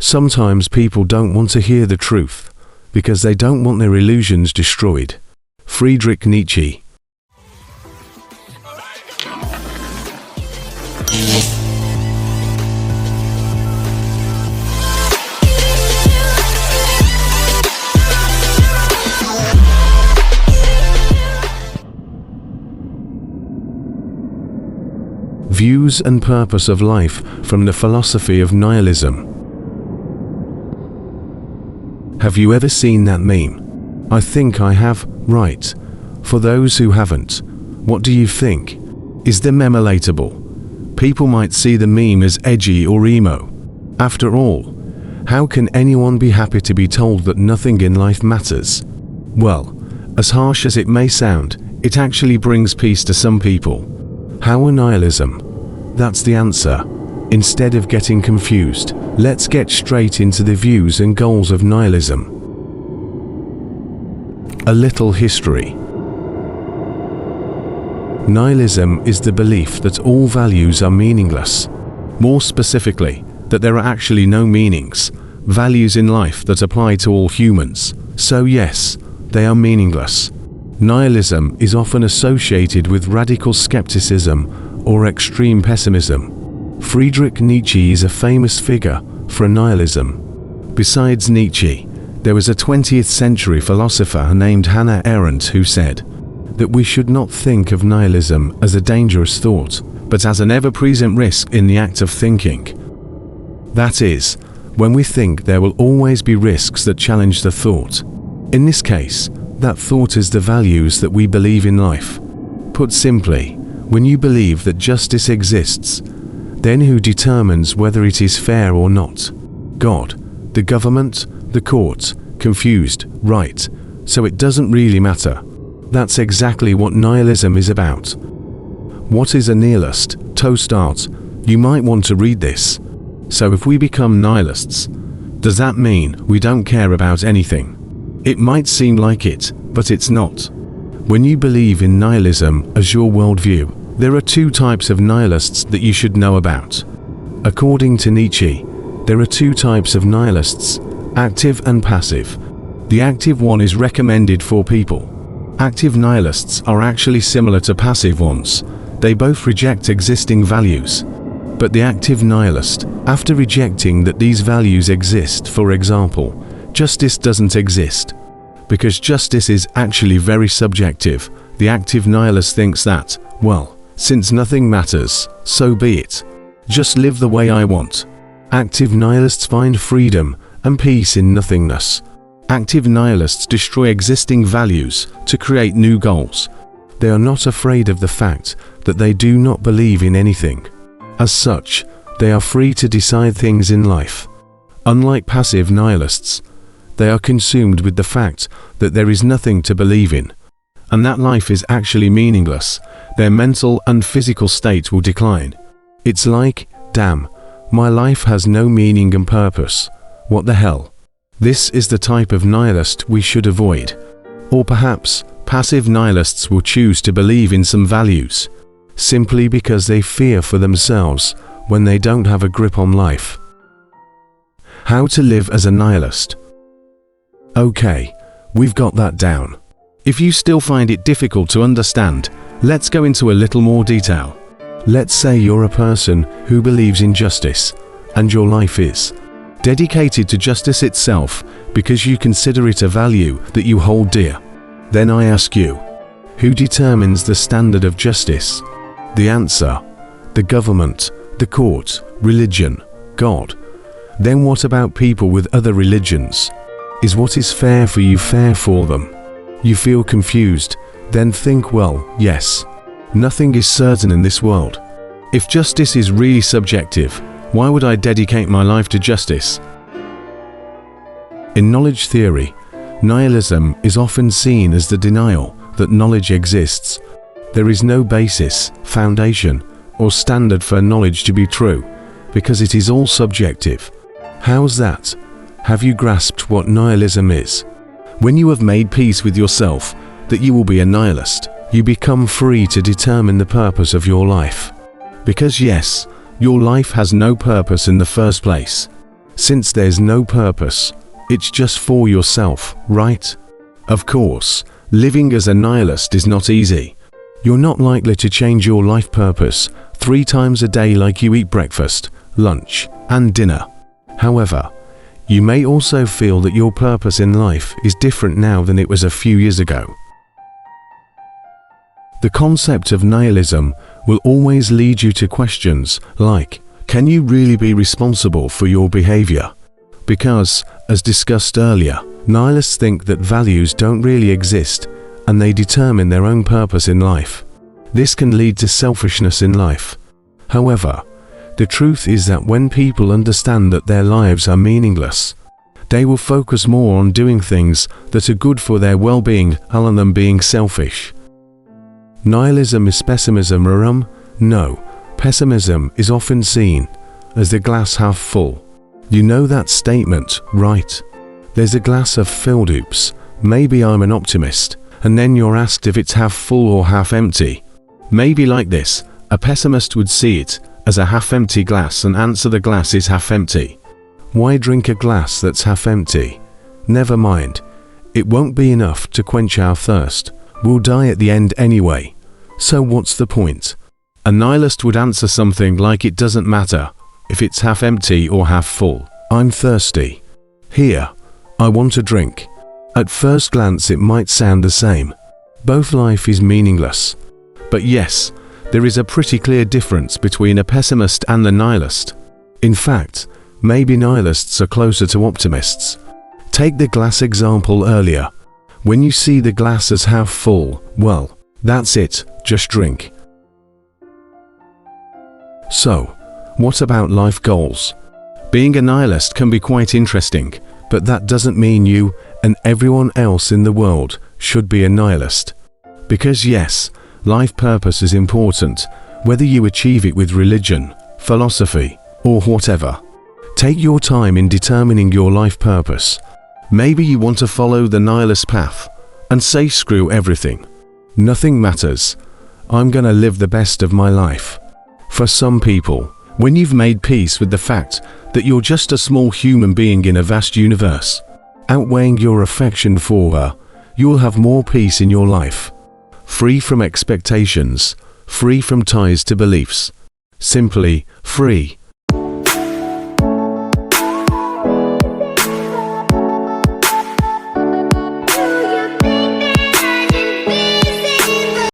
Sometimes people don't want to hear the truth because they don't want their illusions destroyed. Friedrich Nietzsche. Views and purpose of life from the philosophy of nihilism. Have you ever seen that meme? I think I have, right? For those who haven't, what do you think? Is the meme relatable? People might see the meme as edgy or emo. After all, how can anyone be happy to be told that nothing in life matters? Well, as harsh as it may sound, it actually brings peace to some people. How a nihilism? That's the answer. Instead of getting confused, let's get straight into the views and goals of nihilism. A little history. Nihilism is the belief that all values are meaningless. More specifically, that there are actually no meanings, values in life that apply to all humans. So yes, they are meaningless. Nihilism is often associated with radical skepticism or extreme pessimism. Friedrich Nietzsche is a famous figure for nihilism. Besides Nietzsche, there was a 20th century philosopher named Hannah Arendt who said that we should not think of nihilism as a dangerous thought, but as an ever-present risk in the act of thinking. That is, when we think there will always be risks that challenge the thought. In this case, that thought is the values that we believe in life. Put simply, when you believe that justice exists, then who determines whether it is fair or not? God, the government, the court, confused, right? So it doesn't really matter. That's exactly what nihilism is about. What is a nihilist? To start, you might want to read this. So if we become nihilists, does that mean we don't care about anything? It might seem like it, but it's not. When you believe in nihilism as your worldview, there are two types of nihilists that you should know about. According to Nietzsche, there are two types of nihilists, active and passive. The active one is recommended for people. Active nihilists are actually similar to passive ones. They both reject existing values. But the active nihilist, after rejecting that these values exist, for example, justice doesn't exist. Because justice is actually very subjective, the active nihilist thinks that, well, since nothing matters, so be it. Just live the way I want. Active nihilists find freedom and peace in nothingness. Active nihilists destroy existing values to create new goals. They are not afraid of the fact that they do not believe in anything. As such, they are free to decide things in life. Unlike passive nihilists, they are consumed with the fact that there is nothing to believe in, and that life is actually meaningless. Their mental and physical state will decline. It's like, damn, my life has no meaning and purpose. What the hell? This is the type of nihilist we should avoid. Or perhaps, passive nihilists will choose to believe in some values, simply because they fear for themselves when they don't have a grip on life. How to live as a nihilist. Okay, we've got that down. If you still find it difficult to understand, let's go into a little more detail. Let's say you're a person who believes in justice, and your life is dedicated to justice itself because you consider it a value that you hold dear. Then I ask you, who determines the standard of justice? The answer: the government, the court, religion, God. Then what about people with other religions? Is what is fair for you fair for them? You feel confused, then think, well, yes, nothing is certain in this world. If justice is really subjective, why would I dedicate my life to justice? In knowledge theory, nihilism is often seen as the denial that knowledge exists. There is no basis, foundation, or standard for knowledge to be true, because it is all subjective. How's that? Have you grasped what nihilism is? When you have made peace with yourself that you will be a nihilist, you become free to determine the purpose of your life. Because yes, your life has no purpose in the first place. Since there's no purpose, it's just for yourself, right? Of course, living as a nihilist is not easy. You're not likely to change your life purpose 3 times a day like you eat breakfast, lunch, and dinner. However, you may also feel that your purpose in life is different now than it was a few years ago. The concept of nihilism will always lead you to questions like, can you really be responsible for your behavior? Because, as discussed earlier, nihilists think that values don't really exist and they determine their own purpose in life. This can lead to selfishness in life. However, the truth is that when people understand that their lives are meaningless, they will focus more on doing things that are good for their well-being rather than being selfish. Nihilism is pessimism, No, pessimism is often seen as the glass half full. You know that statement, right? There's a glass half filled, oops, maybe I'm an optimist, and then you're asked if it's half full or half empty. Maybe like this, a pessimist would see it as a half-empty glass and answer the glass is half empty. Why drink a glass that's half empty? Never mind, it won't be enough to quench our thirst. We'll die at the end anyway. So what's the point? A nihilist would answer something like it doesn't matter if it's half empty or half full. I'm thirsty. Here, I want a drink. At first glance it might sound the same. Both life is meaningless. But yes, there is a pretty clear difference between a pessimist and the nihilist. In fact, maybe nihilists are closer to optimists. Take the glass example earlier. When you see the glass as half full, well, that's it, just drink. So, what about life goals? Being a nihilist can be quite interesting, but that doesn't mean you and everyone else in the world should be a nihilist. Because yes, life purpose is important, whether you achieve it with religion, philosophy, or whatever. Take your time in determining your life purpose. Maybe you want to follow the nihilist path and say screw everything. Nothing matters. I'm gonna live the best of my life. For some people, when you've made peace with the fact that you're just a small human being in a vast universe, outweighing your affection for her, you'll have more peace in your life. Free from expectations, free from ties to beliefs. Simply free.